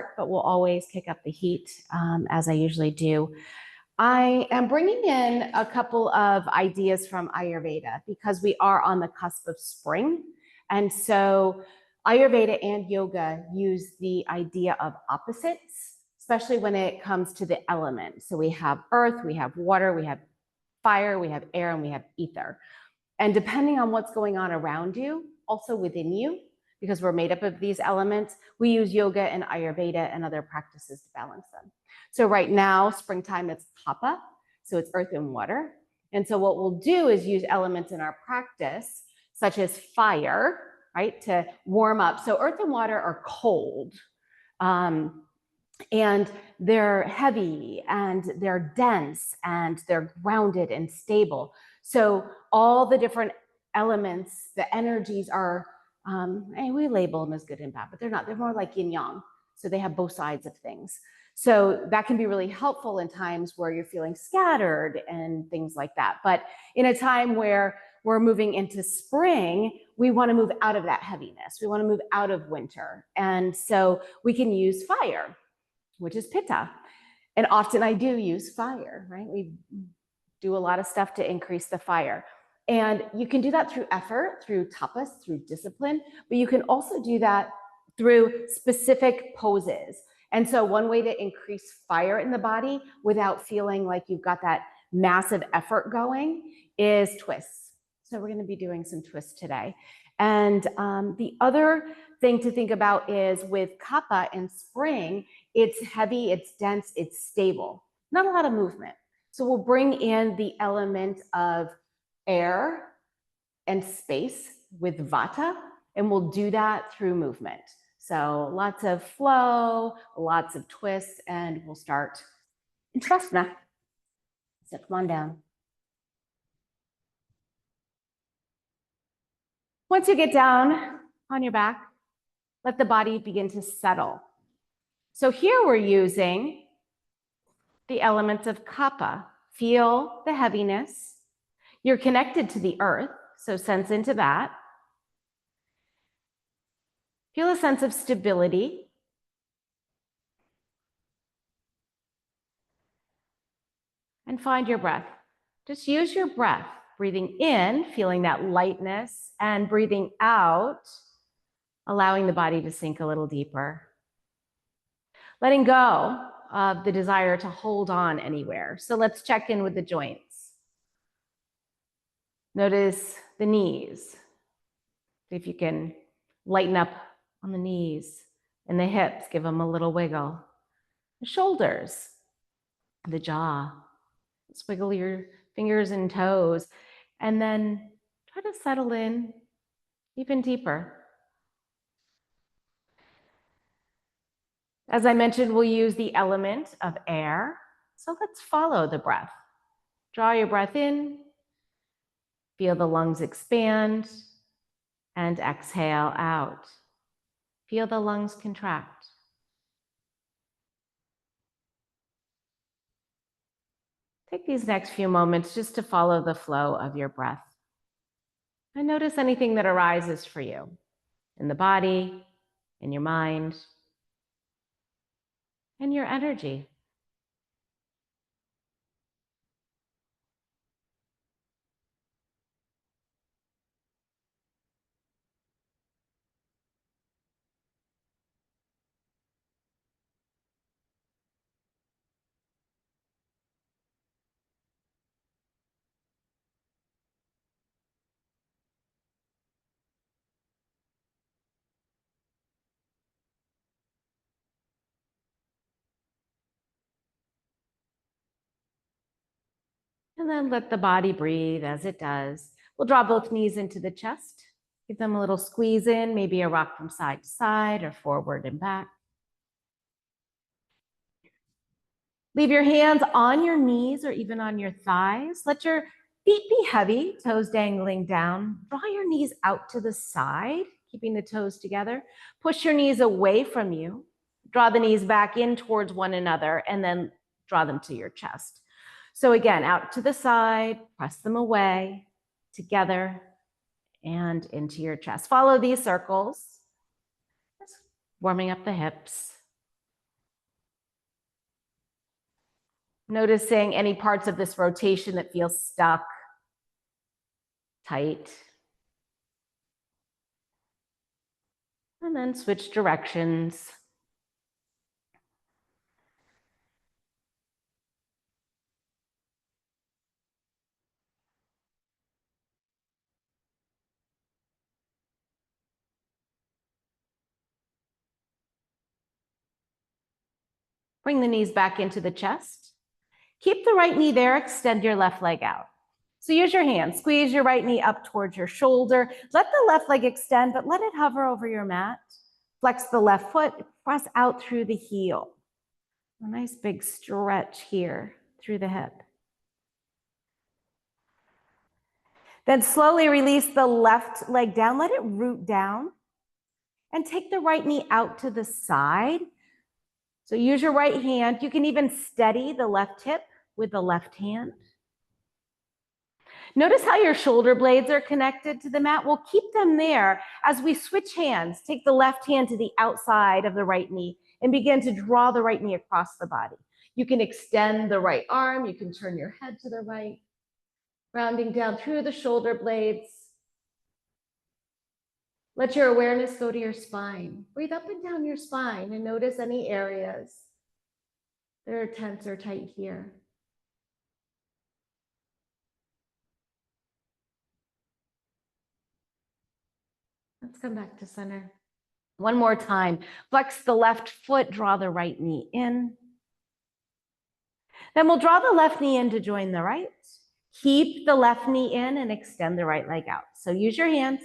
start, but we'll always kick up the heat as I usually do. I am bringing in a couple of ideas from Ayurveda because we are on the cusp of spring. And so Ayurveda and yoga use the idea of opposites, especially when it comes to the elements. So we have earth, we have water, we have fire, we have air, and we have ether. And depending on what's going on around you, also within you, because we're made up of these elements, we use yoga and Ayurveda and other practices to balance them. So right now, springtime, it's kapha, so it's earth and water. And so what we'll do is use elements in our practice, such as fire, right, to warm up. So earth and water are cold, and they're heavy, and they're dense, and they're grounded and stable. So all the different elements, the energies are, and we label them as good and bad, but they're not. They're more like yin yang. So they have both sides of things. So that can be really helpful in times where you're feeling scattered and things like that. But in a time where we're moving into spring, we want to move out of that heaviness. We want to move out of winter. And so we can use fire, which is pitta. And often I do use fire, right? We do a lot of stuff to increase the fire. And you can do that through effort, through tapas, through discipline, but you can also do that through specific poses. And so one way to increase fire in the body without feeling like you've got that massive effort going is twists. So we're going to be doing some twists today. And the other thing to think about is with kapha in spring, it's heavy, it's dense, it's stable, not a lot of movement. So we'll bring in the element of air and space with vata, and we'll do that through movement. So lots of flow, lots of twists, and we'll start in Shavasana. So come on down. Once you get down on your back, let the body begin to settle. So here we're using the elements of kapha. Feel the heaviness. You're connected to the earth, so sense into that. Feel a sense of stability. And find your breath. Just use your breath, breathing in, feeling that lightness, and breathing out, allowing the body to sink a little deeper. Letting go of the desire to hold on anywhere. So let's check in with the joints. Notice the knees. See if you can lighten up on the knees and the hips. Give them a little wiggle. The shoulders, the jaw. Just wiggle your fingers and toes, and then try to settle in even deeper. As I mentioned, we'll use the element of air. So let's follow the breath. Draw your breath in, feel the lungs expand, and exhale out. Feel the lungs contract. Take these next few moments just to follow the flow of your breath. And notice anything that arises for you in the body, in your mind, and your energy. And then let the body breathe as it does. We'll draw both knees into the chest. Give them a little squeeze in, maybe a rock from side to side or forward and back. Leave your hands on your knees or even on your thighs. Let your feet be heavy, toes dangling down. Draw your knees out to the side, keeping the toes together. Push your knees away from you. Draw the knees back in towards one another and then draw them to your chest. So again, out to the side, press them away, together, and into your chest. Follow these circles, just warming up the hips. Noticing any parts of this rotation that feel stuck, tight. And then switch directions. Bring the knees back into the chest. Keep the right knee there, extend your left leg out. So use your hand, squeeze your right knee up towards your shoulder. Let the left leg extend, but let it hover over your mat. Flex the left foot, press out through the heel. A nice big stretch here through the hip. Then slowly release the left leg down, let it root down. And take the right knee out to the side. So use your right hand. You can even steady the left hip with the left hand. Notice how your shoulder blades are connected to the mat. We'll keep them there as we switch hands. Take the left hand to the outside of the right knee and begin to draw the right knee across the body. You can extend the right arm. You can turn your head to the right, rounding down through the shoulder blades. Let your awareness go to your spine. Breathe up and down your spine and notice any areas that are tense or tight here. Let's come back to center. One more time. Flex the left foot, draw the right knee in. Then we'll draw the left knee in to join the right. Keep the left knee in and extend the right leg out. So use your hands,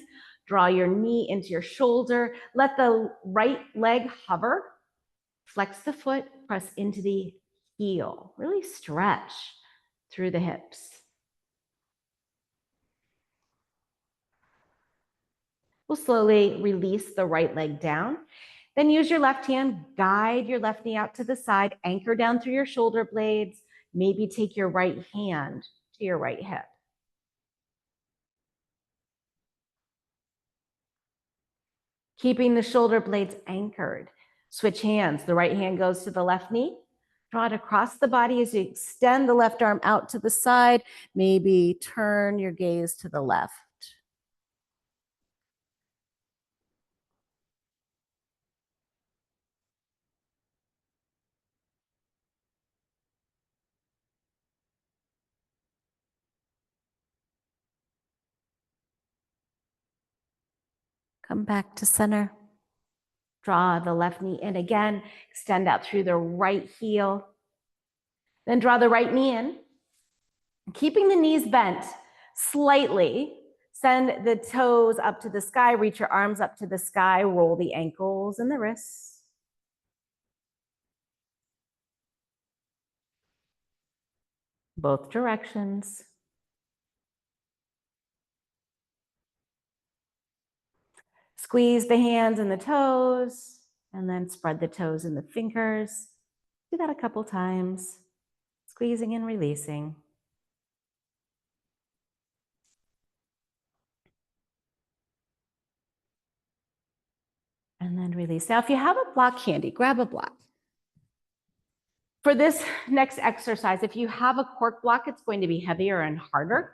draw your knee into your shoulder. Let the right leg hover. Flex the foot, press into the heel. Really stretch through the hips. We'll slowly release the right leg down. Then use your left hand, guide your left knee out to the side, anchor down through your shoulder blades. Maybe take your right hand to your right hip. Keeping the shoulder blades anchored. Switch hands. The right hand goes to the left knee. Draw it across the body as you extend the left arm out to the side. Maybe turn your gaze to the left. Come back to center. Draw the left knee in again. Extend out through the right heel. Then draw the right knee in. Keeping the knees bent slightly. Send the toes up to the sky. Reach your arms up to the sky. Roll the ankles and the wrists. Both directions. Squeeze the hands and the toes, and then spread the toes and the fingers. Do that a couple times, squeezing and releasing. And then release. Now, if you have a block handy, grab a block. For this next exercise, if you have a cork block, it's going to be heavier and harder.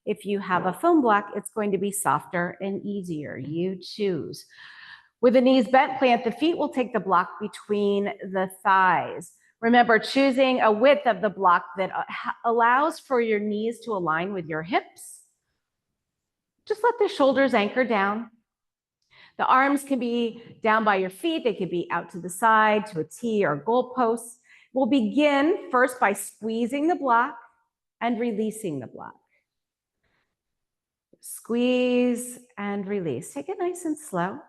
If you have a foam block, it's going to be softer and easier. You choose. With the knees bent, plant the feet. We'll take the block between the thighs. Remember, choosing a width of the block that allows for your knees to align with your hips. Just let the shoulders anchor down. The arms can be down by your feet. They could be out to the side, to a T or goalpost. We'll begin first by squeezing the block and releasing the block. Squeeze and release. Take it nice and slow.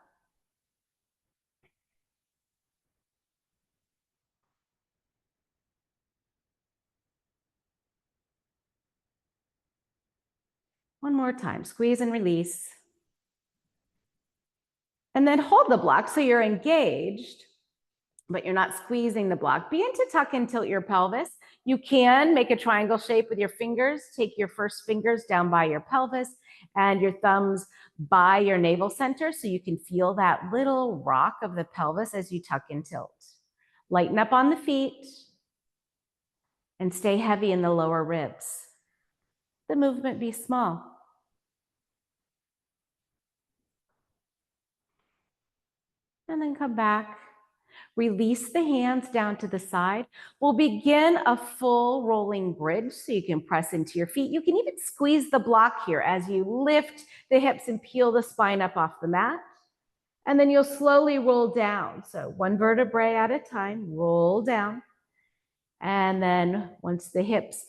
One more time. Squeeze and release. And then hold the block so you're engaged, but you're not squeezing the block. Begin to tuck and tilt your pelvis. You can make a triangle shape with your fingers. Take your first fingers down by your pelvis and your thumbs by your navel center so you can feel that little rock of the pelvis as you tuck and tilt. Lighten up on the feet and stay heavy in the lower ribs. The movement be small. And then come back. Release the hands down to the side. We'll begin a full rolling bridge so you can press into your feet. You can even squeeze the block here as you lift the hips and peel the spine up off the mat. And then you'll slowly roll down. So one vertebrae at a time, roll down. And then once the hips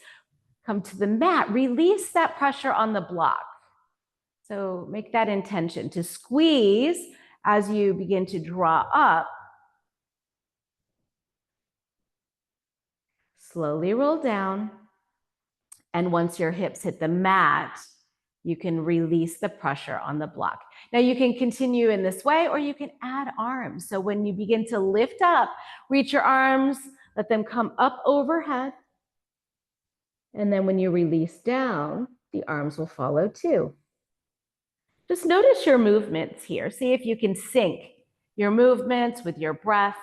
come to the mat, release that pressure on the block. So make that intention to squeeze as you begin to draw up. Slowly roll down. And once your hips hit the mat, you can release the pressure on the block. Now you can continue in this way, or you can add arms. So when you begin to lift up, reach your arms, let them come up overhead. And then when you release down, the arms will follow too. Just notice your movements here. See if you can sync your movements with your breath,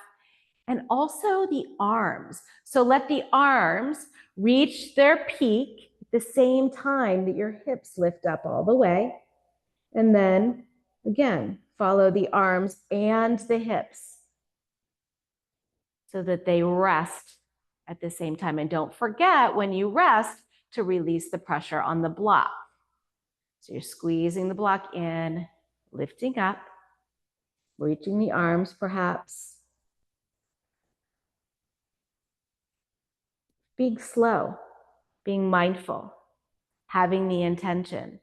and also the arms. So let the arms reach their peak at the same time that your hips lift up all the way. And then again, follow the arms and the hips so that they rest at the same time. And don't forget when you rest to release the pressure on the block. So you're squeezing the block in, lifting up, reaching the arms perhaps. Being slow, being mindful, having the intention.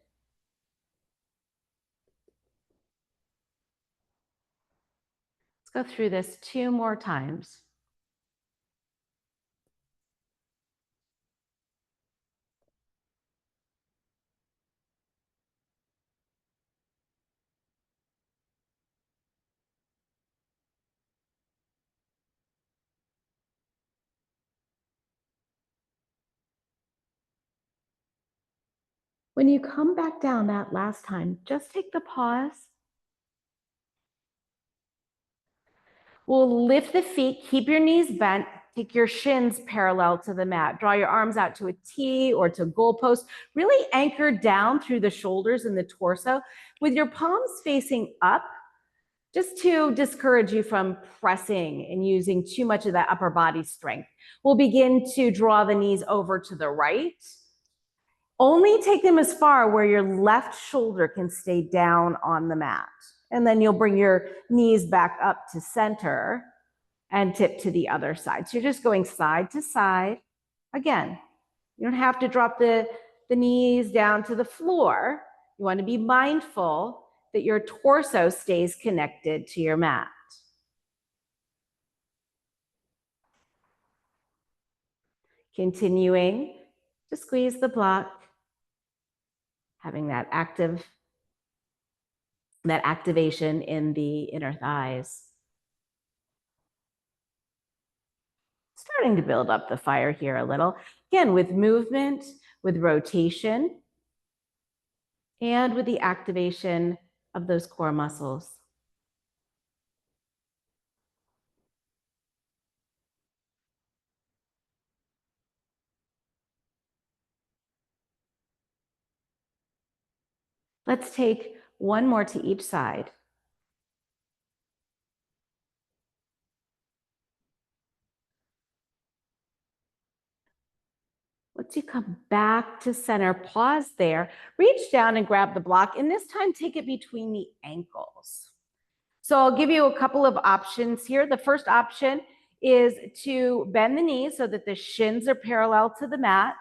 Let's go through this 2 more times. When you come back down that last time, just take the pause. We'll lift the feet, keep your knees bent, take your shins parallel to the mat. Draw your arms out to a T or to goalpost. Really anchor down through the shoulders and the torso with your palms facing up, just to discourage you from pressing and using too much of that upper body strength. We'll begin to draw the knees over to the right. Only take them as far where your left shoulder can stay down on the mat. And then you'll bring your knees back up to center and tip to the other side. So you're just going side to side. Again, you don't have to drop the knees down to the floor. You want to be mindful that your torso stays connected to your mat. Continuing to squeeze the block, having that activation in the inner thighs. Starting to build up the fire here a little. Again, with movement, with rotation, and with the activation of those core muscles. Let's take 1 more to each side. Once you come back to center, pause there, reach down and grab the block, and this time take it between the ankles. So I'll give you a couple of options here. The first option is to bend the knees so that the shins are parallel to the mat.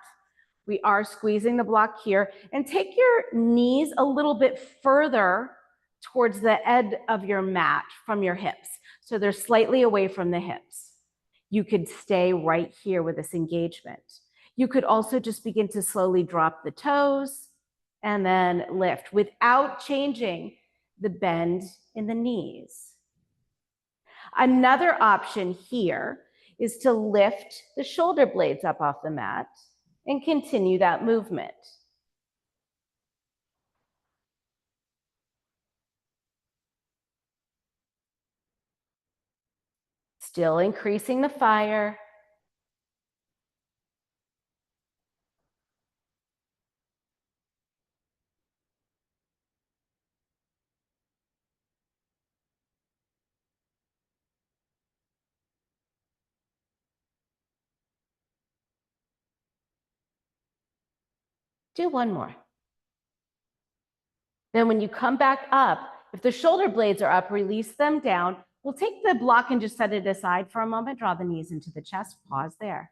We are squeezing the block here, and take your knees a little bit further towards the edge of your mat from your hips. So they're slightly away from the hips. You could stay right here with this engagement. You could also just begin to slowly drop the toes and then lift without changing the bend in the knees. Another option here is to lift the shoulder blades up off the mat and continue that movement. Still increasing the fire. Do one more. Then when you come back up, if the shoulder blades are up, release them down. We'll take the block and just set it aside for a moment. Draw the knees into the chest. Pause there.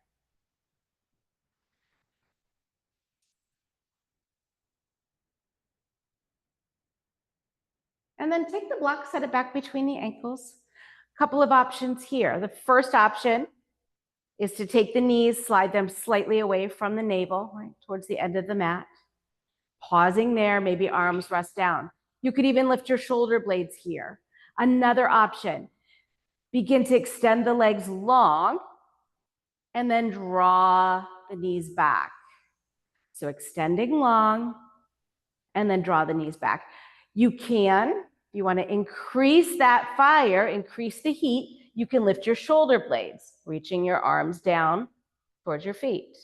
And then take the block, set it back between the ankles. A couple of options here. The first option is to take the knees, slide them slightly away from the navel, right, towards the end of the mat. Pausing there, maybe arms rest down. You could even lift your shoulder blades here. Another option, begin to extend the legs long and then draw the knees back. So extending long and then draw the knees back. You can, if you want to increase that fire, increase the heat, you can lift your shoulder blades, reaching your arms down towards your feet.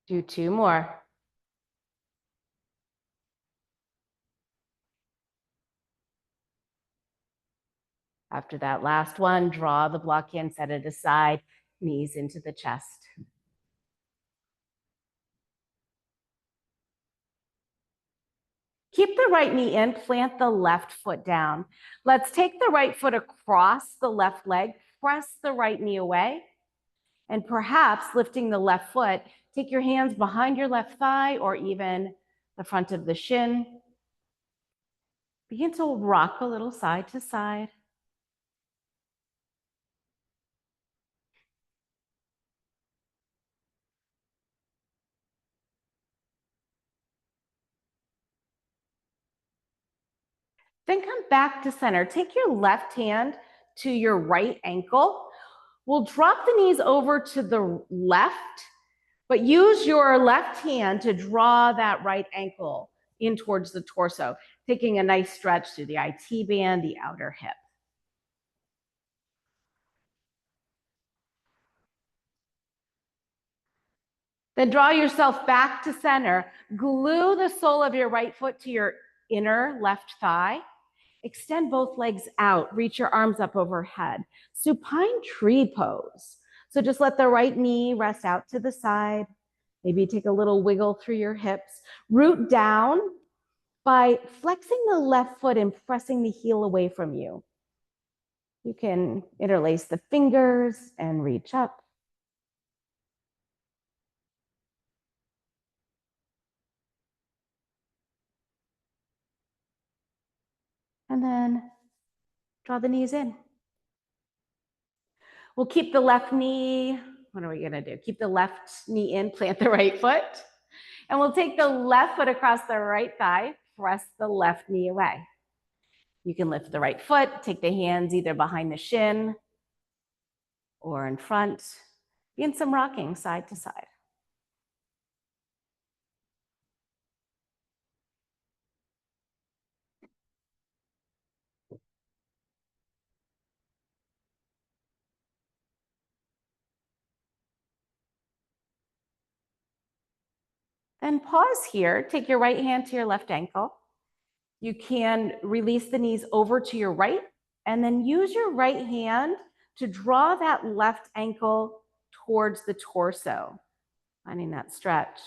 Do two more. After that last one, draw the block in, set it aside, knees into the chest. Keep the right knee in, plant the left foot down. Let's take the right foot across the left leg, press the right knee away, and perhaps lifting the left foot, take your hands behind your left thigh or even the front of the shin. Begin to rock a little side to side. Then come back to center. Take your left hand to your right ankle. We'll drop the knees over to the left, but use your left hand to draw that right ankle in towards the torso, taking a nice stretch through the IT band, the outer hip. Then draw yourself back to center. Glue the sole of your right foot to your inner left thigh. Extend both legs out. Reach your arms up overhead. Supine tree pose. So just let the right knee rest out to the side. Maybe take a little wiggle through your hips. Root down by flexing the left foot and pressing the heel away from you. You can interlace the fingers and reach up. And then draw the knees in. We'll keep the left knee. What are we going to do? Keep the left knee in, plant the right foot. And we'll take the left foot across the right thigh, press the left knee away. You can lift the right foot, take the hands either behind the shin or in front. Begin some rocking side to side. Then pause here. Take your right hand to your left ankle. You can release the knees over to your right and then use your right hand to draw that left ankle towards the torso, finding that stretch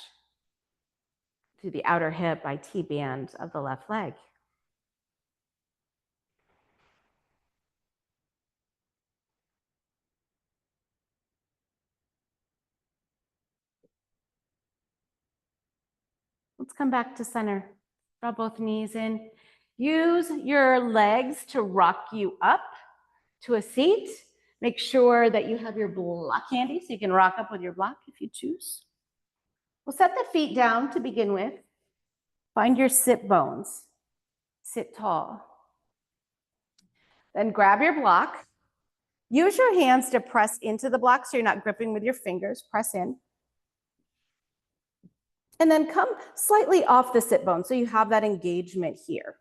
through the outer hip, IT band of the left leg. Let's come back to center. Draw both knees in. Use your legs to rock you up to a seat. Make sure that you have your block handy so you can rock up with your block if you choose. We'll set the feet down to begin with. Find your sit bones. Sit tall. Then grab your block. Use your hands to press into the block so you're not gripping with your fingers. Press in. And then come slightly off the sit bone so you have that engagement here.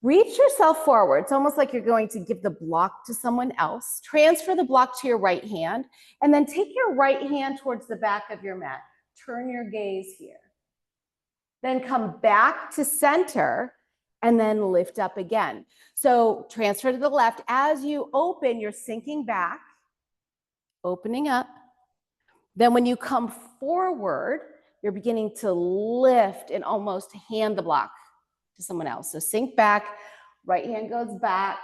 Reach yourself forward. It's almost like you're going to give the block to someone else. Transfer the block to your right hand, and then take your right hand towards the back of your mat. Turn your gaze here. Then come back to center, and then lift up again. So transfer to the left. As you open, you're sinking back, opening up. Then when you come forward, you're beginning to lift and almost hand the block to someone else. So sink back, right hand goes back.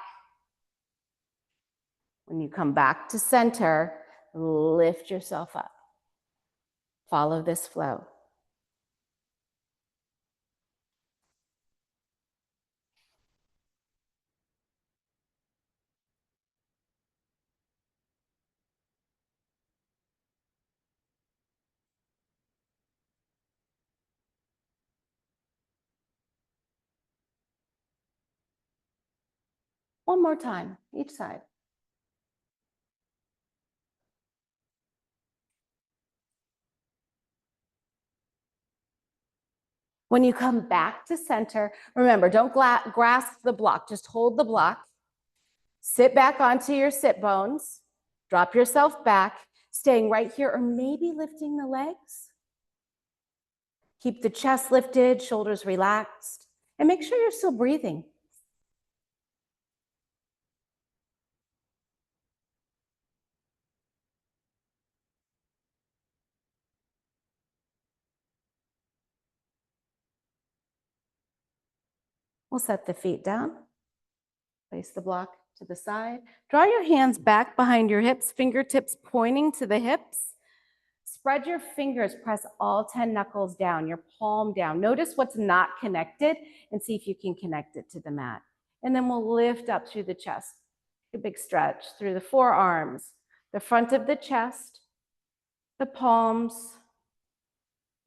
When you come back to center, lift yourself up. Follow this flow. One more time, each side. When you come back to center, remember, don't grasp the block, just hold the block. Sit back onto your sit bones, drop yourself back, staying right here, or maybe lifting the legs. Keep the chest lifted, shoulders relaxed, and make sure you're still breathing. We'll set the feet down. Place the block to the side. Draw your hands back behind your hips, fingertips pointing to the hips. Spread your fingers, press all 10 knuckles down, your palm down. Notice what's not connected and see if you can connect it to the mat. And then we'll lift up through the chest. A big stretch through the forearms, the front of the chest, the palms,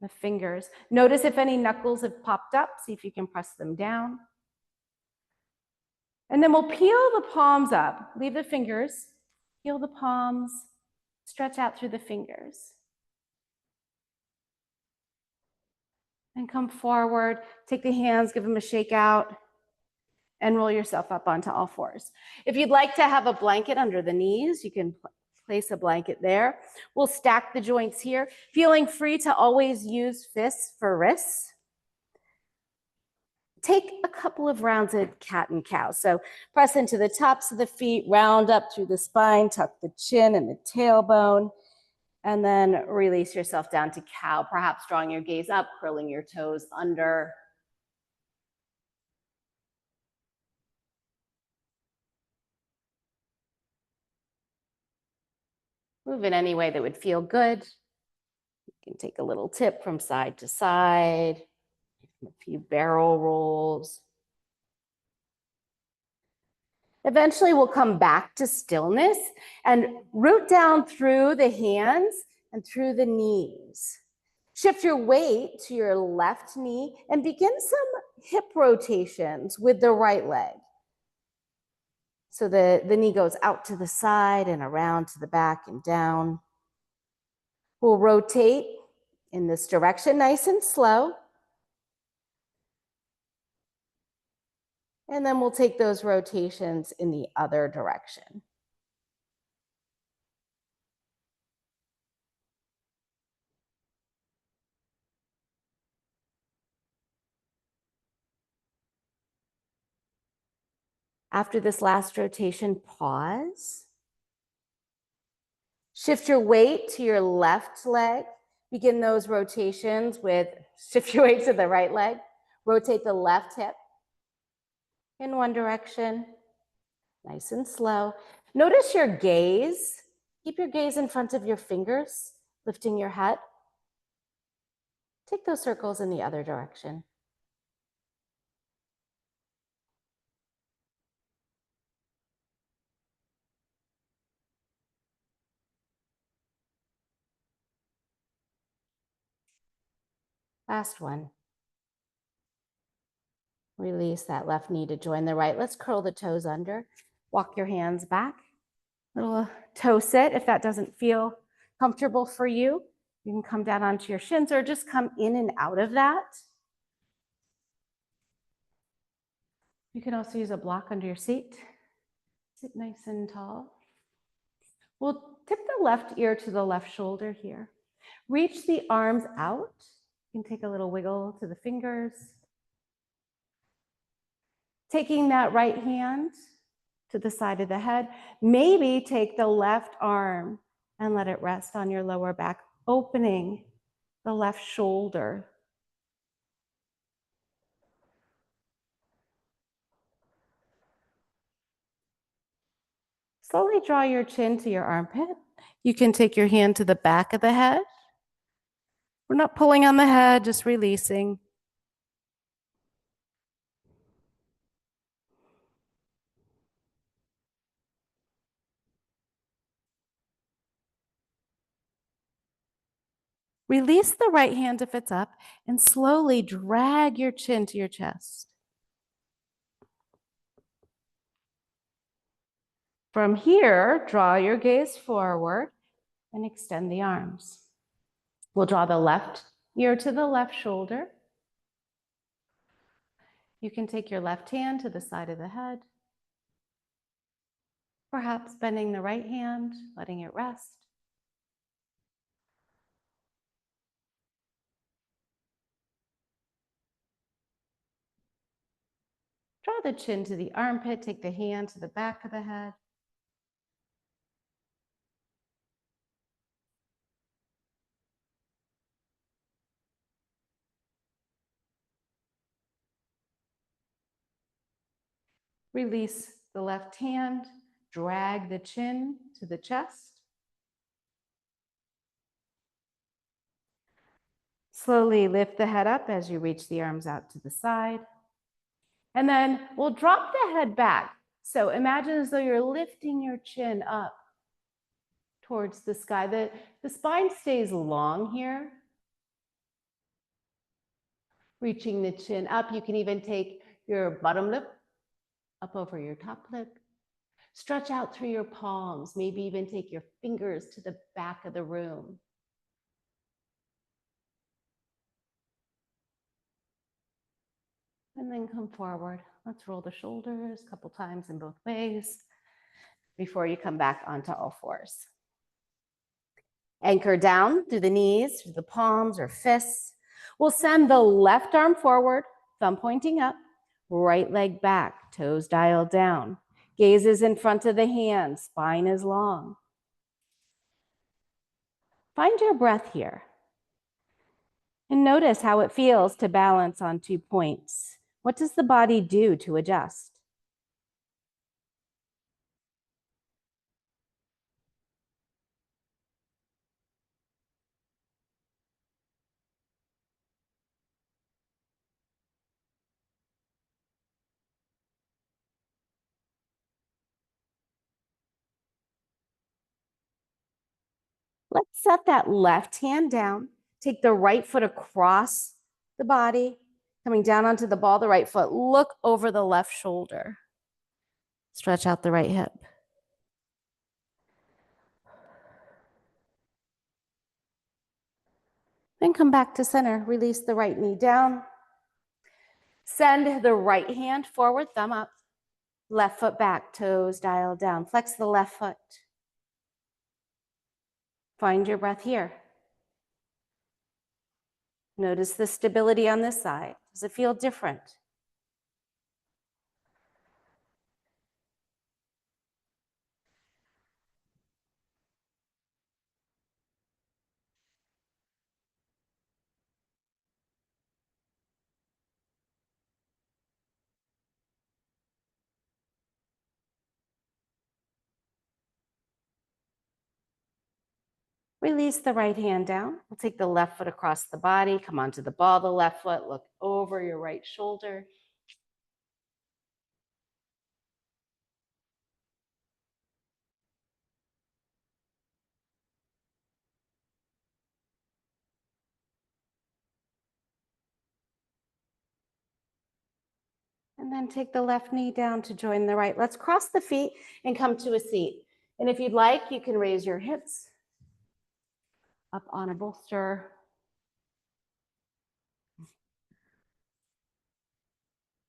the fingers. Notice if any knuckles have popped up, see if you can press them down. And then we'll peel the palms up, leave the fingers, peel the palms, stretch out through the fingers. And come forward, take the hands, give them a shake out, and roll yourself up onto all fours. If you'd like to have a blanket under the knees, you can place a blanket there. We'll stack the joints here, feeling free to always use fists for wrists. Take a couple of rounds of cat and cow. So press into the tops of the feet, round up through the spine, tuck the chin and the tailbone, and then release yourself down to cow, perhaps drawing your gaze up, curling your toes under. Move in any way that would feel good. You can take a little tip from side to side, a few barrel rolls. Eventually, we'll come back to stillness and root down through the hands and through the knees. Shift your weight to your left knee and begin some hip rotations with the right leg. So the knee goes out to the side and around to the back and down. We'll rotate in this direction, nice and slow. And then we'll take those rotations in the other direction. After this last rotation, pause. Shift your weight to your left leg. Begin those rotations with, shift your weight to the right leg. Rotate the left hip in one direction, nice and slow. Notice your gaze. Keep your gaze in front of your fingers, lifting your head. Take those circles in the other direction. Last one. Release that left knee to join the right. Let's curl the toes under. Walk your hands back. Little toe sit if that doesn't feel comfortable for you. You can come down onto your shins or just come in and out of that. You can also use a block under your seat. Sit nice and tall. We'll tip the left ear to the left shoulder here. Reach the arms out. You can take a little wiggle to the fingers. Taking that right hand to the side of the head. Maybe take the left arm and let it rest on your lower back, opening the left shoulder. Slowly draw your chin to your armpit. You can take your hand to the back of the head. We're not pulling on the head, just releasing. Release the right hand if it's up and slowly drag your chin to your chest. From here, draw your gaze forward and extend the arms. We'll draw the left ear to the left shoulder. You can take your left hand to the side of the head. Perhaps bending the right hand, letting it rest. Draw the chin to the armpit, take the hand to the back of the head. Release the left hand, drag the chin to the chest. Slowly lift the head up as you reach the arms out to the side. And then we'll drop the head back. So imagine as though you're lifting your chin up towards the sky. The spine stays long here. Reaching the chin up. You can even take your bottom lip up over your top lip. Stretch out through your palms. Maybe even take your fingers to the back of the room. And then come forward. Let's roll the shoulders a couple times in both ways before you come back onto all fours. Anchor down through the knees, through the palms or fists. We'll send the left arm forward, thumb pointing up, right leg back, toes dialed down. Gaze is in front of the hand, spine is long. Find your breath here. And notice how it feels to balance on 2 points. What does the body do to adjust? Let's set that left hand down. Take the right foot across the body, coming down onto the ball, the right foot. Look over the left shoulder. Stretch out the right hip. Then come back to center. Release the right knee down. Send the right hand forward, thumb up. Left foot back, toes dialed down. Flex the left foot. Find your breath here. Notice the stability on this side. Does it feel different? Release the right hand down. We'll take the left foot across the body, come onto the ball, the left foot, look over your right shoulder. And then take the left knee down to join the right. Let's cross the feet and come to a seat. And if you'd like, you can raise your hips up on a bolster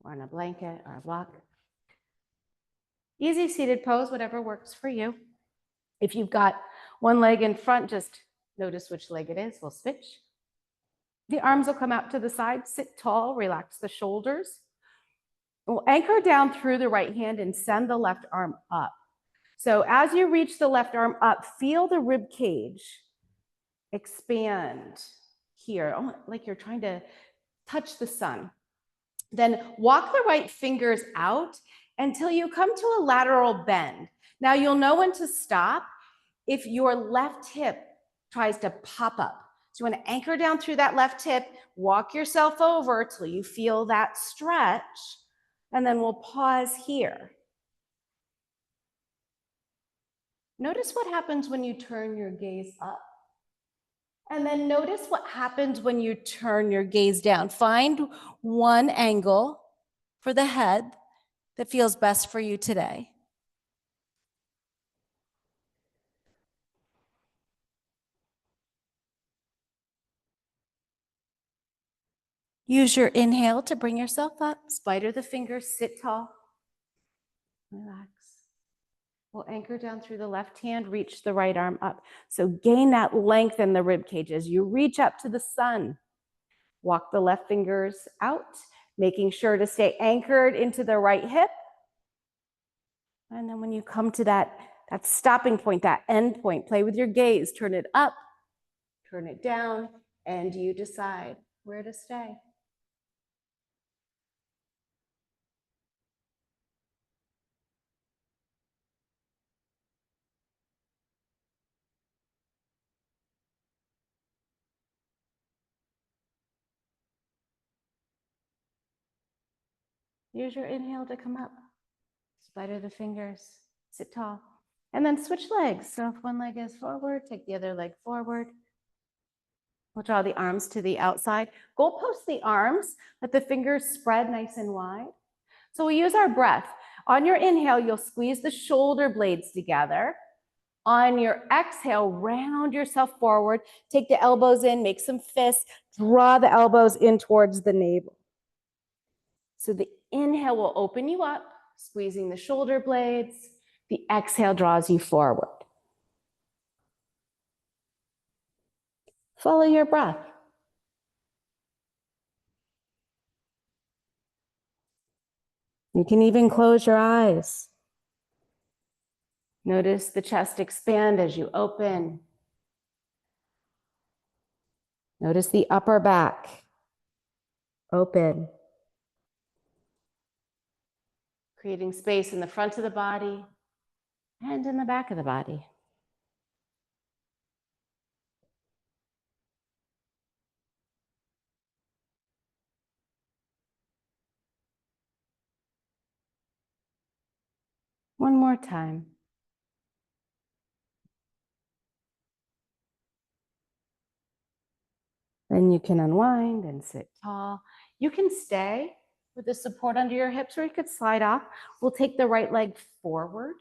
or on a blanket or a block. Easy seated pose, whatever works for you. If you've got one leg in front, just notice which leg it is. We'll switch. The arms will come out to the side. Sit tall, relax the shoulders. We'll anchor down through the right hand and send the left arm up. So as you reach the left arm up, feel the rib cage expand here, like you're trying to touch the sun. Then walk the right fingers out until you come to a lateral bend. Now you'll know when to stop if your left hip tries to pop up. So you want to anchor down through that left hip, walk yourself over till you feel that stretch, and then we'll pause here. Notice what happens when you turn your gaze up. And then notice what happens when you turn your gaze down. Find one angle for the head that feels best for you today. Use your inhale to bring yourself up. Spider the fingers, sit tall. Relax. We'll anchor down through the left hand, reach the right arm up. So gain that length in the rib cage as you reach up to the sun. Walk the left fingers out, making sure to stay anchored into the right hip. And then when you come to that stopping point, that end point, play with your gaze, turn it up, turn it down, and you decide where to stay. Use your inhale to come up. Spider the fingers, sit tall. And then switch legs. So if one leg is forward, take the other leg forward. We'll draw the arms to the outside. Goalpost the arms, let the fingers spread nice and wide. So we use our breath. On your inhale, you'll squeeze the shoulder blades together. On your exhale, round yourself forward. Take the elbows in, make some fists. Draw the elbows in towards the navel. So the inhale will open you up, squeezing the shoulder blades. The exhale draws you forward. Follow your breath. You can even close your eyes. Notice the chest expand as you open. Notice the upper back open. Creating space in the front of the body and in the back of the body. One more time. Then you can unwind and sit tall. You can stay with the support under your hips, or you could slide off. We'll take the right leg forward.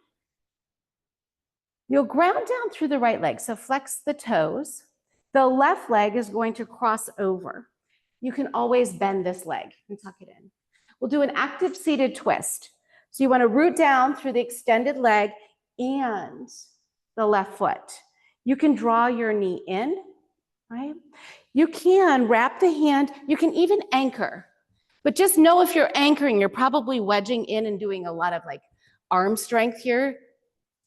You'll ground down through the right leg, so flex the toes. The left leg is going to cross over. You can always bend this leg and tuck it in. We'll do an active seated twist. So you want to root down through the extended leg and the left foot. You can draw your knee in, right? You can wrap the hand, you can even anchor. But just know if you're anchoring, you're probably wedging in and doing a lot of like arm strength here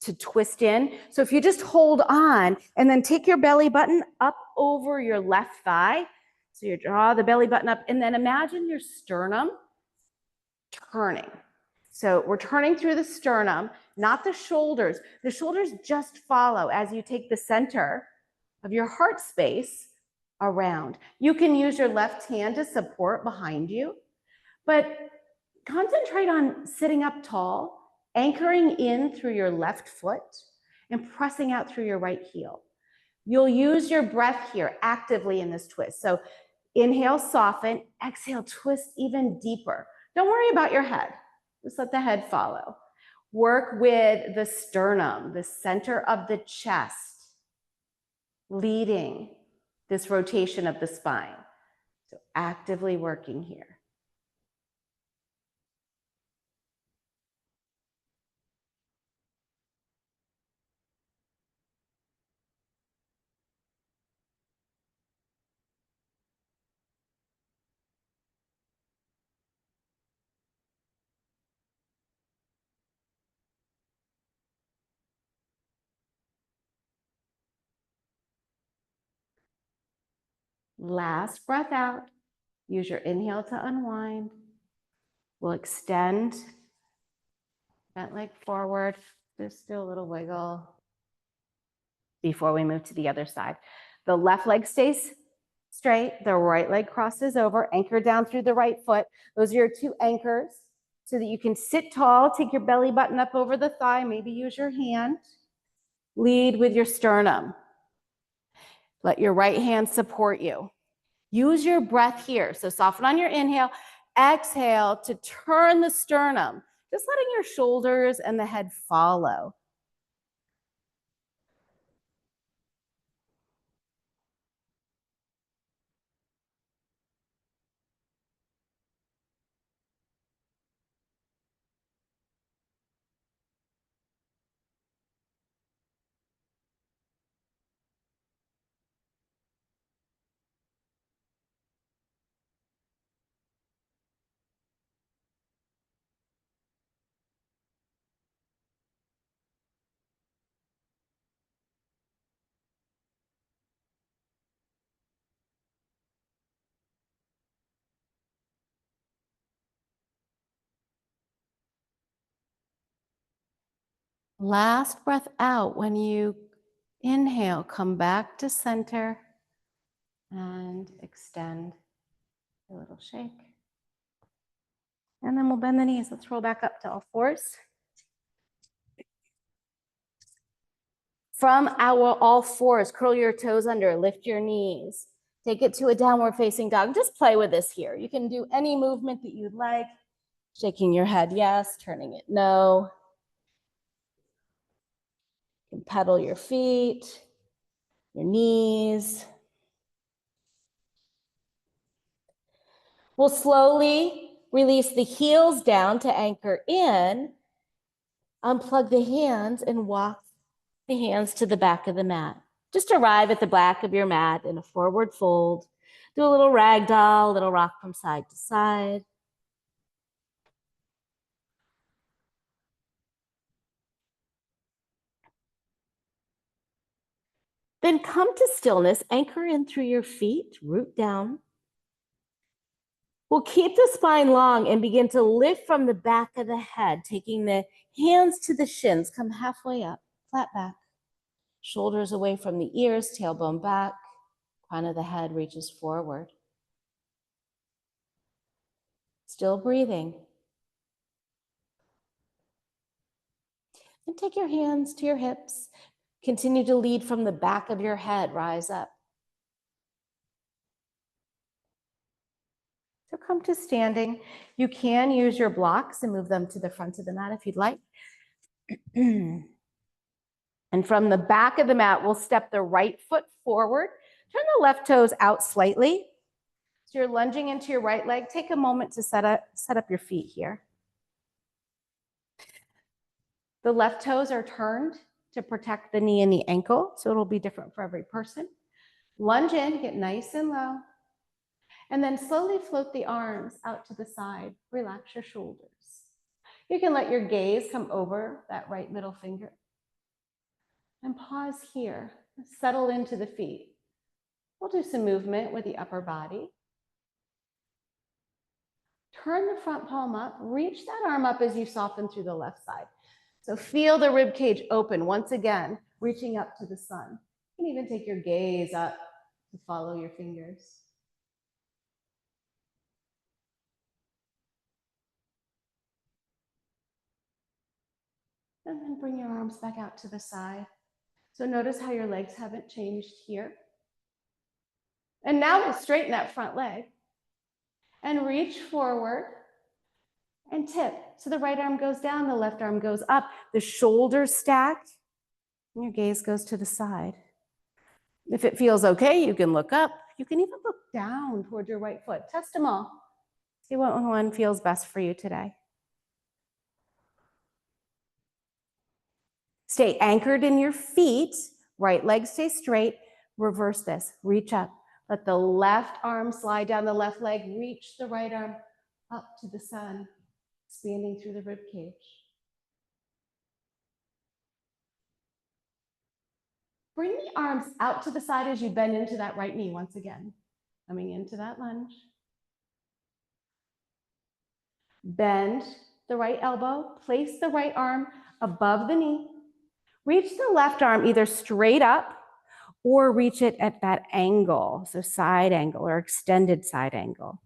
to twist in. So if you just hold on and then take your belly button up over your left thigh. So you draw the belly button up and then imagine your sternum turning. So we're turning through the sternum, not the shoulders. The shoulders just follow as you take the center of your heart space around. You can use your left hand to support behind you, but concentrate on sitting up tall, anchoring in through your left foot and pressing out through your right heel. You'll use your breath here actively in this twist. So inhale, soften, exhale, twist even deeper. Don't worry about your head. Just let the head follow. Work with the sternum, the center of the chest, leading this rotation of the spine. So actively working here. Last breath out. Use your inhale to unwind. We'll extend, bent leg forward. Just do a little wiggle before we move to the other side. The left leg stays straight. The right leg crosses over. Anchor down through the right foot. Those are your two anchors so that you can sit tall. Take your belly button up over the thigh. Maybe use your hand. Lead with your sternum. Let your right hand support you. Use your breath here. So soften on your inhale. Exhale to turn the sternum. Just letting your shoulders and the head follow. Last breath out. When you inhale, come back to center and extend. A little shake. And then we'll bend the knees. Let's roll back up to all fours. From our all fours, curl your toes under, lift your knees. Take it to a downward facing dog. Just play with this here. You can do any movement that you'd like. Shaking your head, yes. Turning it, no. You can pedal your feet, your knees. We'll slowly release the heels down to anchor in. Unplug the hands and walk the hands to the back of the mat. Just arrive at the back of your mat in a forward fold. Do a little ragdoll, little rock from side to side. Then come to stillness, anchor in through your feet, root down. We'll keep the spine long and begin to lift from the back of the head, taking the hands to the shins. Come halfway up, flat back. Shoulders away from the ears, tailbone back. Crown of the head reaches forward. Still breathing. And take your hands to your hips. Continue to lead from the back of your head, rise up. So come to standing. You can use your blocks and move them to the front of the mat if you'd like. And from the back of the mat, we'll step the right foot forward. Turn the left toes out slightly. So you're lunging into your right leg. Take a moment to set up your feet here. The left toes are turned to protect the knee and the ankle, so it'll be different for every person. Lunge in, get nice and low, and then slowly float the arms out to the side. Relax your shoulders. You can let your gaze come over that right middle finger. And pause here, settle into the feet. We'll do some movement with the upper body. Turn the front palm up, reach that arm up as you soften through the left side. So feel the rib cage open once again, reaching up to the sun. You can even take your gaze up to follow your fingers. And then bring your arms back out to the side. So notice how your legs haven't changed here. And now we'll straighten that front leg and reach forward and tip. So the right arm goes down, the left arm goes up, the shoulders stacked, and your gaze goes to the side. If it feels okay, you can look up. You can even look down toward your right foot. Test them all. See what one feels best for you today. Stay anchored in your feet. Right leg stay straight. Reverse this. Reach up. Let the left arm slide down the left leg. Reach the right arm up to the sun, expanding through the rib cage. Bring the arms out to the side as you bend into that right knee once again. Coming into that lunge. Bend the right elbow. Place the right arm above the knee. Reach the left arm either straight up or reach it at that angle, so side angle or extended side angle.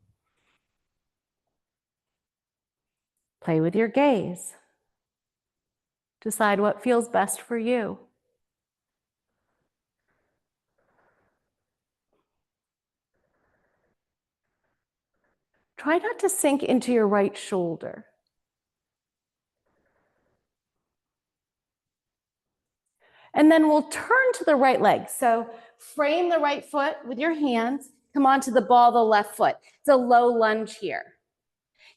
Play with your gaze. Decide what feels best for you. Try not to sink into your right shoulder. And then we'll turn to the right leg. So frame the right foot with your hands. Come onto the ball of the left foot. It's a low lunge here.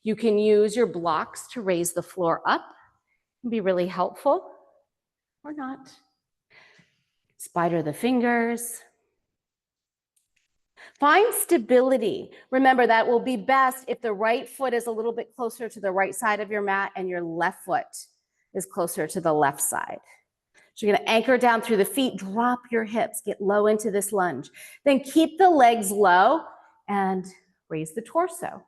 You can use your blocks to raise the floor up. It can be really helpful or not. Spider the fingers. Find stability. Remember, that will be best if the right foot is a little bit closer to the right side of your mat and your left foot is closer to the left side. So you're going to anchor down through the feet, drop your hips, get low into this lunge. Then keep the legs low and raise the torso.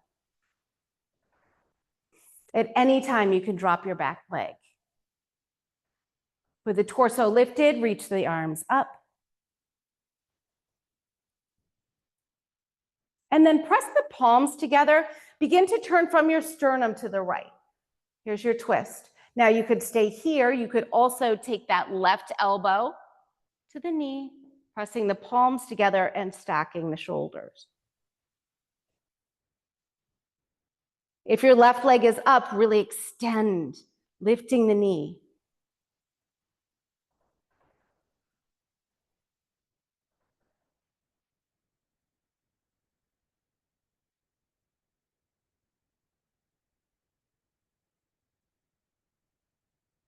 At any time, you can drop your back leg. With the torso lifted, reach the arms up. And then press the palms together. Begin to turn from your sternum to the right. Here's your twist. Now you could stay here. You could also take that left elbow to the knee, pressing the palms together and stacking the shoulders. If your left leg is up, really extend, lifting the knee.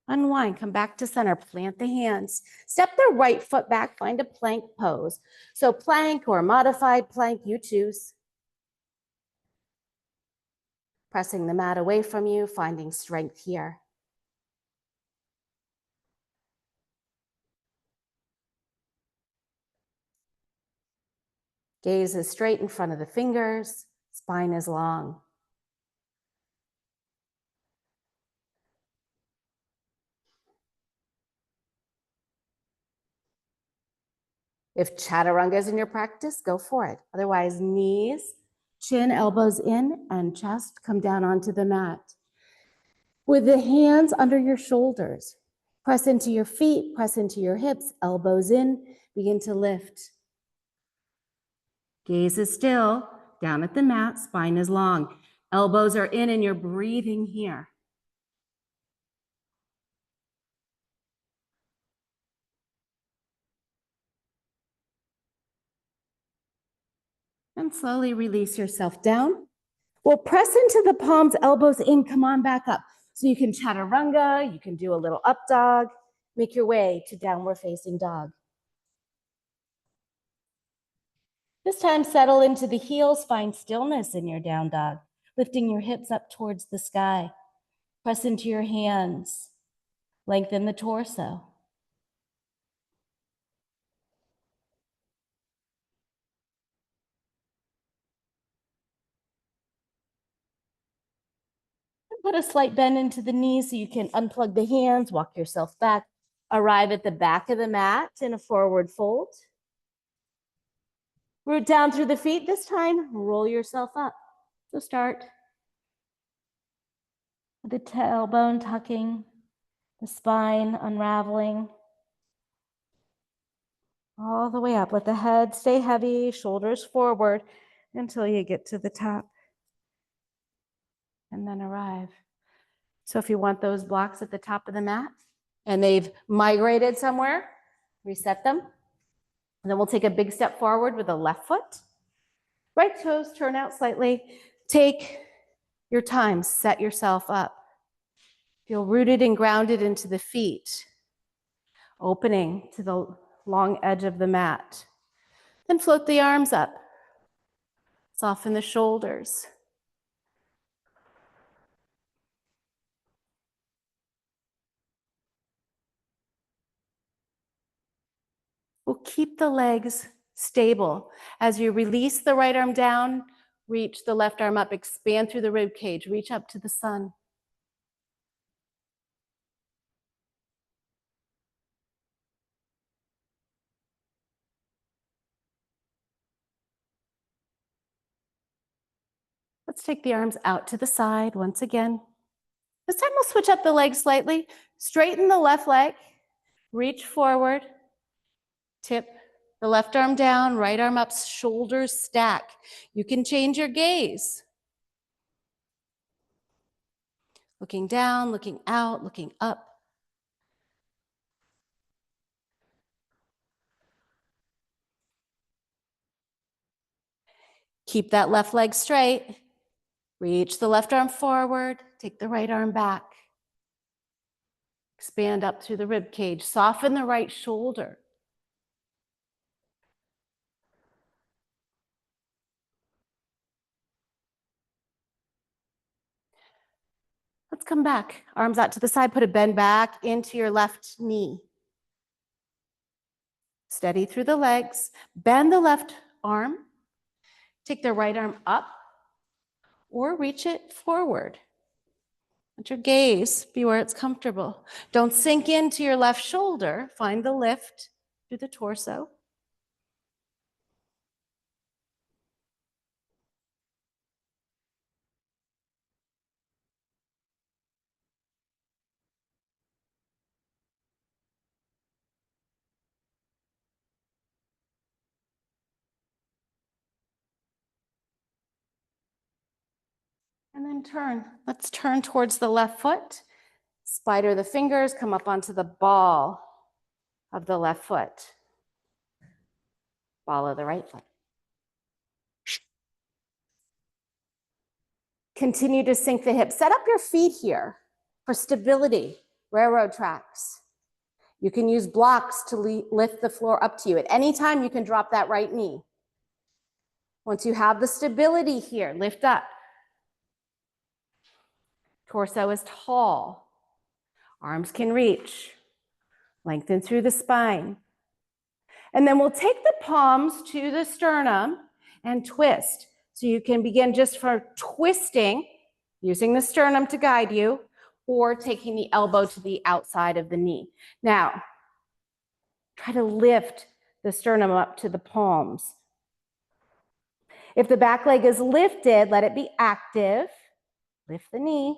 Unwind, come back to center, plant the hands. Step the right foot back, find a plank pose. So plank or modified plank, you choose. Pressing the mat away from you, finding strength here. Gaze is straight in front of the fingers, spine is long. If chaturanga is in your practice, go for it. Otherwise, knees, chin, elbows in, and chest come down onto the mat. With the hands under your shoulders, press into your feet, press into your hips, elbows in, begin to lift. Gaze is still, down at the mat, spine is long. Elbows are in and you're breathing here. And slowly release yourself down. Well, press into the palms, elbows in, come on back up. So you can chaturanga, you can do a little up dog, make your way to downward facing dog. This time, settle into the heels, find stillness in your down dog, lifting your hips up towards the sky. Press into your hands, lengthen the torso. Put a slight bend into the knees so you can unplug the hands, walk yourself back, arrive at the back of the mat in a forward fold. Root down through the feet. This time, roll yourself up. So start with the tailbone tucking, the spine unraveling, all the way up. Let the head stay heavy, shoulders forward until you get to the top. And then arrive. So if you want those blocks at the top of the mat and they've migrated somewhere, reset them. And then we'll take a big step forward with the left foot. Right toes turn out slightly. Take your time, set yourself up. Feel rooted and grounded into the feet, opening to the long edge of the mat. Then float the arms up. Soften the shoulders. We'll keep the legs stable. As you release the right arm down, reach the left arm up, expand through the rib cage, reach up to the sun. Let's take the arms out to the side once again. This time we'll switch up the legs slightly. Straighten the left leg, reach forward, tip the left arm down, right arm up, shoulders stack. You can change your gaze. Looking down, looking out, looking up. Keep that left leg straight. Reach the left arm forward, take the right arm back. Expand up through the rib cage, soften the right shoulder. Let's come back. Arms out to the side, put a bend back into your left knee. Steady through the legs, bend the left arm, take the right arm up or reach it forward. Let your gaze be where it's comfortable. Don't sink into your left shoulder. Find the lift through the torso. And then turn. Let's turn towards the left foot. Spider the fingers, come up onto the ball of the left foot. Ball of the right foot. Continue to sink the hips. Set up your feet here for stability, railroad tracks. You can use blocks to lift the floor up to you. At any time, you can drop that right knee. Once you have the stability here, lift up. Torso is tall. Arms can reach. Lengthen through the spine. And then we'll take the palms to the sternum and twist. So you can begin just for twisting, using the sternum to guide you, or taking the elbow to the outside of the knee. Now, try to lift the sternum up to the palms. If the back leg is lifted, let it be active. Lift the knee.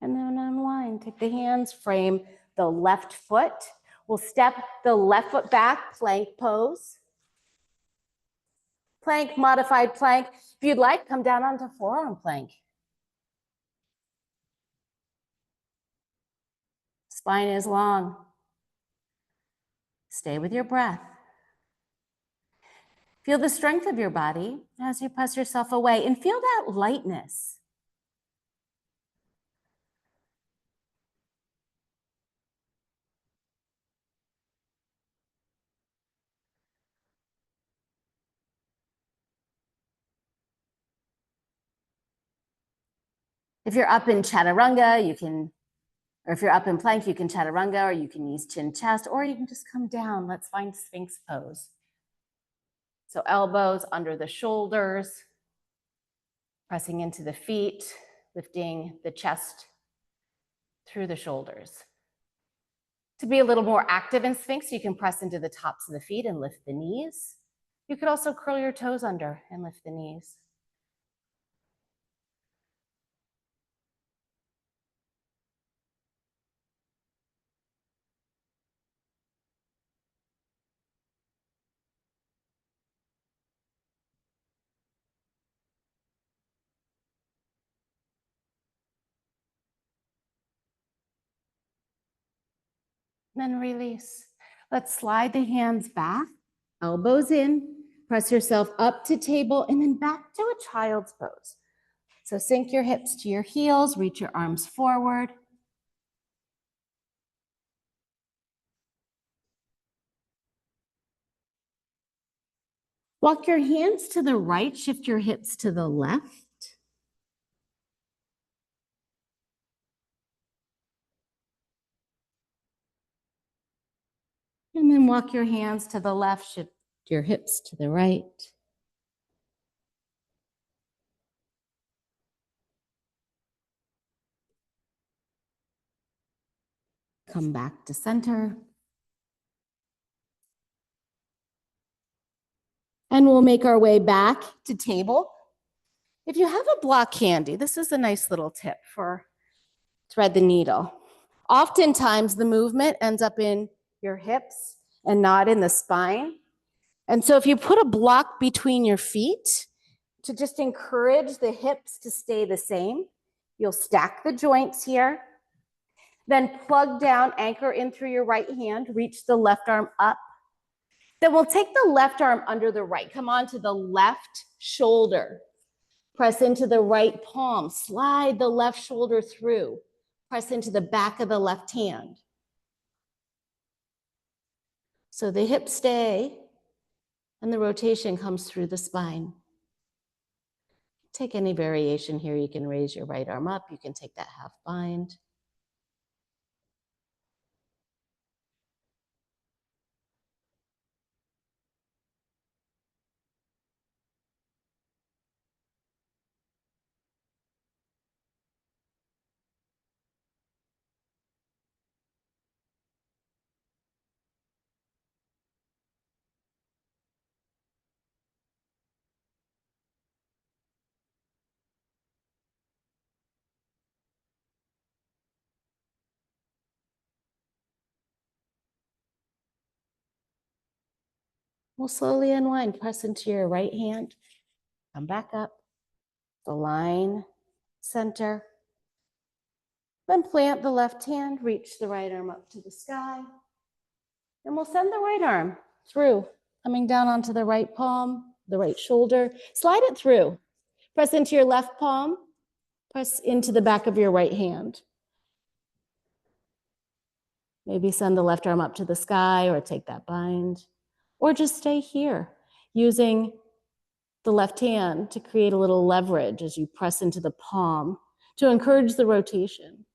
And then unwind. Take the hands, frame the left foot. We'll step the left foot back, plank pose. Plank, modified plank. If you'd like, come down onto forearm plank. Spine is long. Stay with your breath. Feel the strength of your body as you press yourself away and feel that lightness. If you're up in chaturanga, you can, or if you're up in plank, you can chaturanga, or you can use chin chest, or you can just come down. Let's find Sphinx pose. So elbows under the shoulders, pressing into the feet, lifting the chest through the shoulders. To be a little more active in Sphinx, you can press into the tops of the feet and lift the knees. You could also curl your toes under and lift the knees. then release. Let's slide the hands back, elbows in, press yourself up to table, and then back to a child's pose. So sink your hips to your heels, reach your arms forward. Walk your hands to the right, shift your hips to the left. And then walk your hands to the left, shift your hips to the right. Come back to center. And we'll make our way back to table. If you have a block handy, this is a nice little tip for thread the needle. Oftentimes the movement ends up in your hips and not in the spine. And so if you put a block between your feet to just encourage the hips to stay the same, you'll stack the joints here. Then plug down, anchor in through your right hand, reach the left arm up. Then we'll take the left arm under the right. Come on to the left shoulder. Press into the right palm. Slide the left shoulder through. Press into the back of the left hand. So the hips stay and the rotation comes through the spine. Take any variation here. You can raise your right arm up. You can take that half bind. We'll slowly unwind. Press into your right hand. Come back up. Align, center. Then plant the left hand. Reach the right arm up to the sky. And we'll send the right arm through, coming down onto the right palm, the right shoulder. Slide it through. Press into your left palm. Press into the back of your right hand. Maybe send the left arm up to the sky or take that bind. Or just stay here, using the left hand to create a little leverage as you press into the palm to encourage the rotation.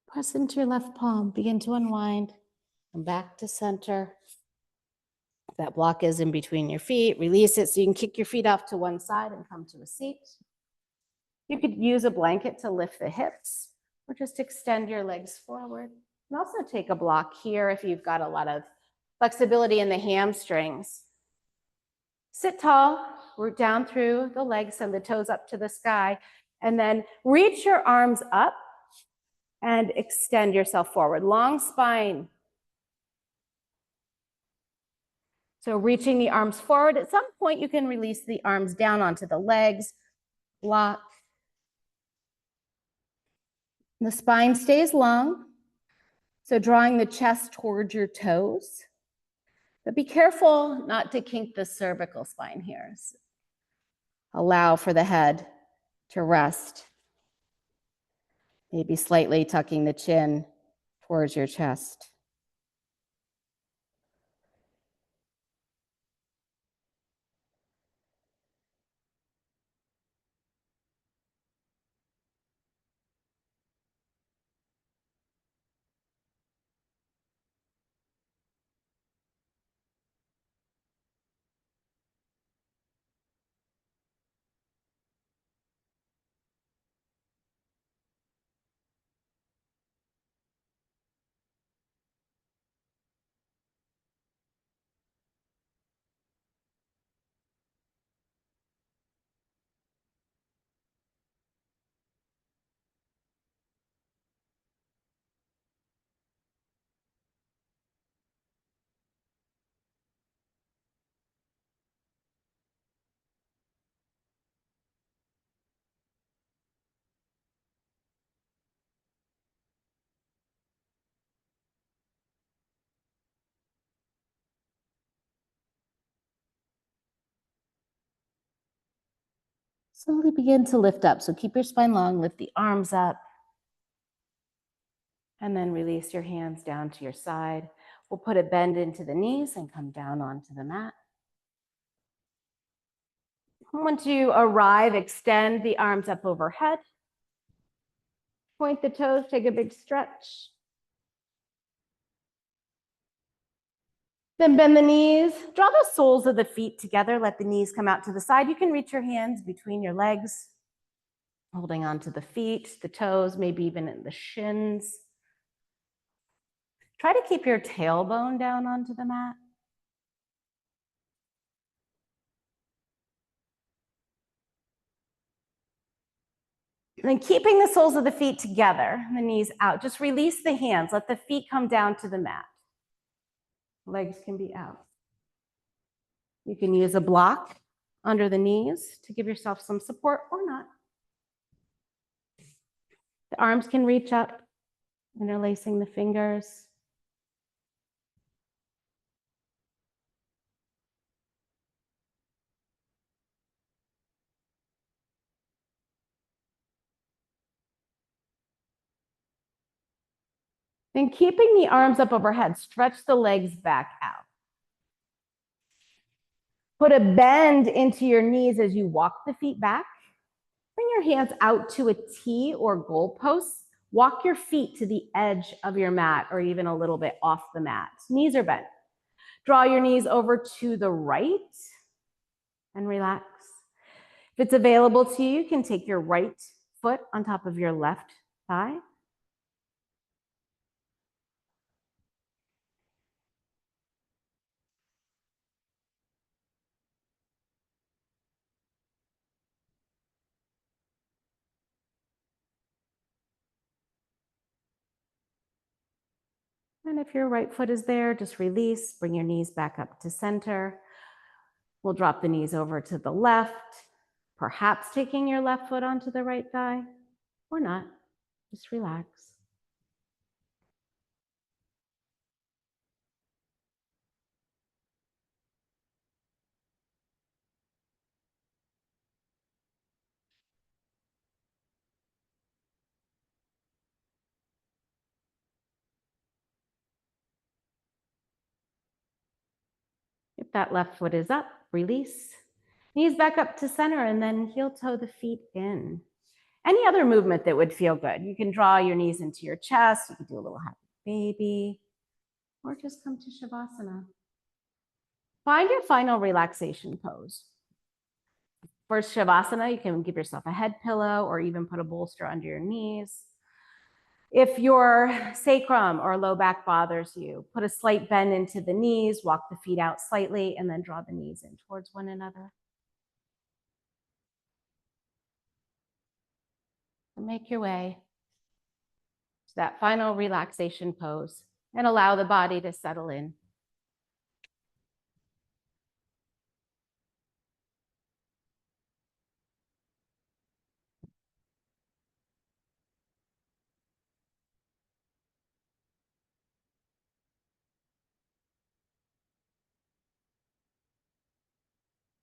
Press into your left palm, begin to unwind, come back to center. If that block is in between your feet, release it so you can kick your feet off to one side and come to a seat. You could use a blanket to lift the hips or just extend your legs forward. And also take a block here if you've got a lot of flexibility in the hamstrings. Sit tall, root down through the legs, send the toes up to the sky, and then reach your arms up and extend yourself forward. Long spine. So reaching the arms forward. At some point, you can release the arms down onto the legs, block. The spine stays long. So drawing the chest towards your toes. But be careful not to kink the cervical spine here. So allow for the head to rest. Maybe slightly tucking the chin towards your chest. Slowly begin to lift up. So keep your spine long, lift the arms up, and then release your hands down to your side. We'll put a bend into the knees and come down onto the mat. Once you arrive, extend the arms up overhead. Point the toes, take a big stretch. Then bend the knees, draw the soles of the feet together, let the knees come out to the side. You can reach your hands between your legs, holding onto the feet, the toes, maybe even in the shins. Try to keep your tailbone down onto the mat. And then keeping the soles of the feet together, the knees out, just release the hands, let the feet come down to the mat. Legs can be out. You can use a block under the knees to give yourself some support or not. The arms can reach up, interlacing the fingers. Then keeping the arms up overhead, stretch the legs back out. Put a bend into your knees as you walk the feet back. Bring your hands out to a T or goalpost. Walk your feet to the edge of your mat or even a little bit off the mat. Knees are bent. Draw your knees over to the right and relax. If it's available to you, you can take your right foot on top of your left thigh. And if your right foot is there, just release, bring your knees back up to center. We'll drop the knees over to the left, perhaps taking your left foot onto the right thigh, or not, just relax. If that left foot is up, release. Knees back up to center and then heel toe the feet in. Any other movement that would feel good. You can draw your knees into your chest. You can do a little happy baby, or just come to Shavasana. Find your final relaxation pose. For Shavasana, you can give yourself a head pillow or even put a bolster under your knees. If your sacrum or low back bothers you, put a slight bend into the knees, walk the feet out slightly, and then draw the knees in towards one another. And make your way to that final relaxation pose and allow the body to settle in.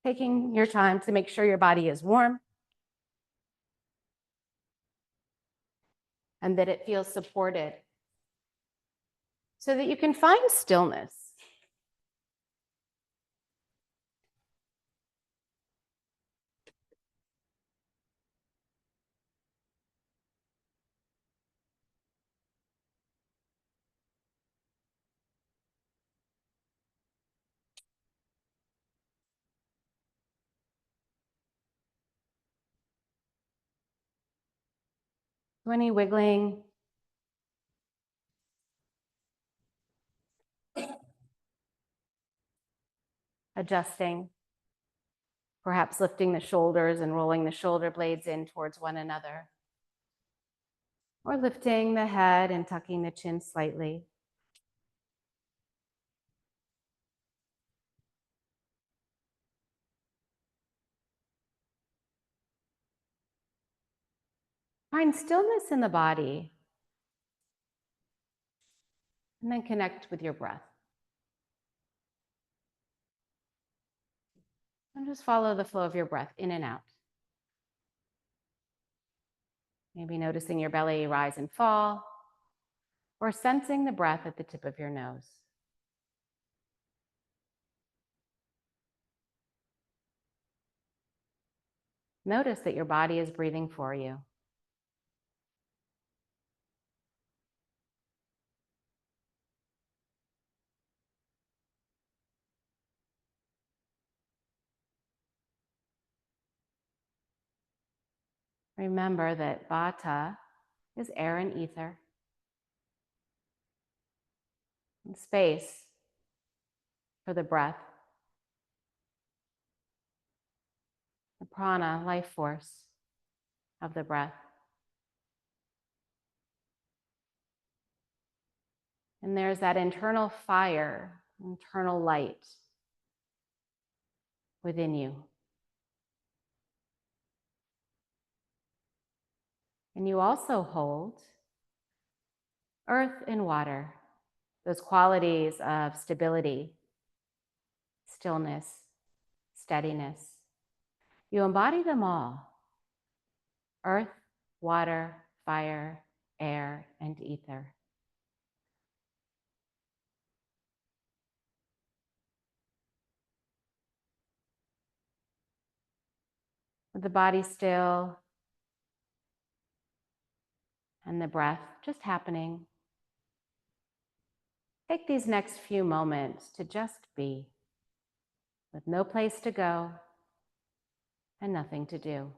Taking your time to make sure your body is warm and that it feels supported so that you can find stillness. Do any wiggling, adjusting, perhaps lifting the shoulders and rolling the shoulder blades in towards one another, or lifting the head and tucking the chin slightly. Find stillness in the body and then connect with your breath. And just follow the flow of your breath in and out. Maybe noticing your belly rise and fall, or sensing the breath at the tip of your nose. Notice that your body is breathing for you. Remember that vata is air and ether, and space for the breath, the prana, life force of the breath. And there's that internal fire, internal light within you. And you also hold earth and water, those qualities of stability, stillness, steadiness. You embody them all: earth, water, fire, air, and ether. With the body still and the breath just happening, take these next few moments to just be, with no place to go and nothing to do.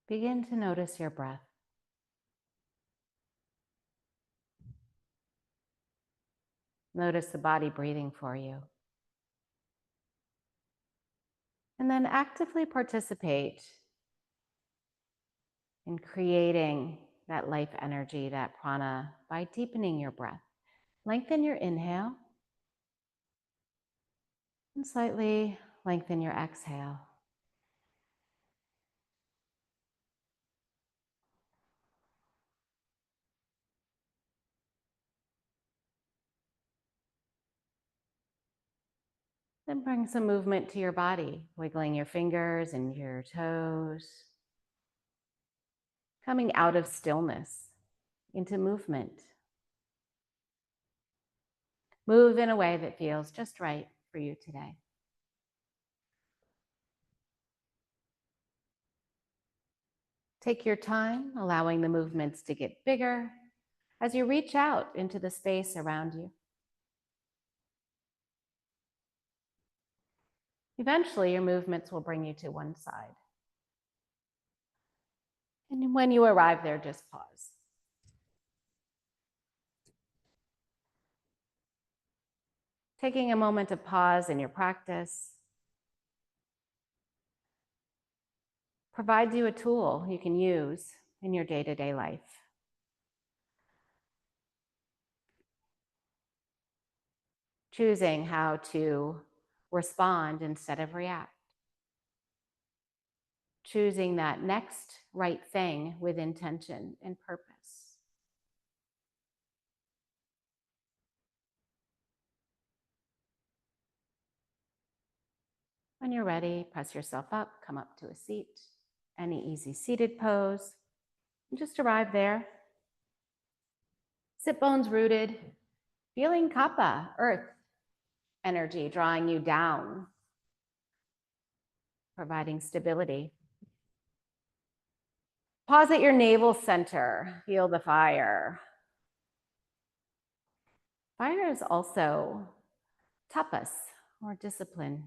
Begin to notice your breath. Notice the body breathing for you. And then actively participate in creating that life energy, that prana, by deepening your breath. Lengthen your inhale and slightly lengthen your exhale. Then bring some movement to your body, wiggling your fingers and your toes. Coming out of stillness into movement. Move in a way that feels just right for you today. Take your time, allowing the movements to get bigger as you reach out into the space around you. Eventually, your movements will bring you to one side. And when you arrive there, just pause. Taking a moment of pause in your practice provides you a tool you can use in your day-to-day life. Choosing how to respond instead of react. Choosing that next right thing with intention and purpose. When you're ready, press yourself up, come up to a seat, any easy seated pose, and just arrive there. Sit bones rooted, feeling kapha, earth energy drawing you down, providing stability. Pause at your navel center, feel the fire. Fire is also tapas, or discipline.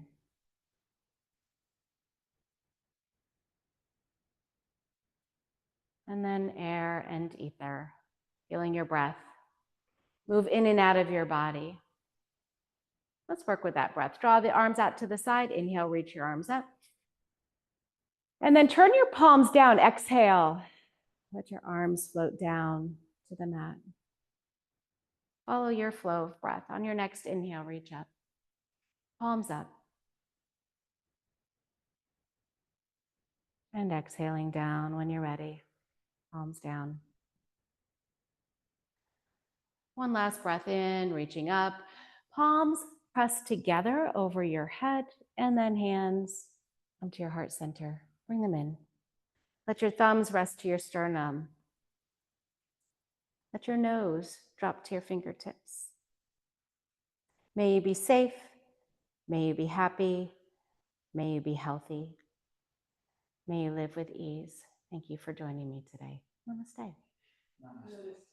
And then air and ether, feeling your breath. Move in and out of your body. Let's work with that breath. Draw the arms out to the side. Inhale, reach your arms up. And then turn your palms down. Exhale. Let your arms float down to the mat. Follow your flow of breath. On your next inhale, reach up. Palms up. And exhaling down when you're ready. Palms down. One last breath in, reaching up. Palms pressed together over your head, and then hands onto your heart center. Bring them in. Let your thumbs rest to your sternum. Let your nose drop to your fingertips. May you be safe. May you be happy. May you be healthy. May you live with ease. Thank you for joining me today. Namaste. Namaste.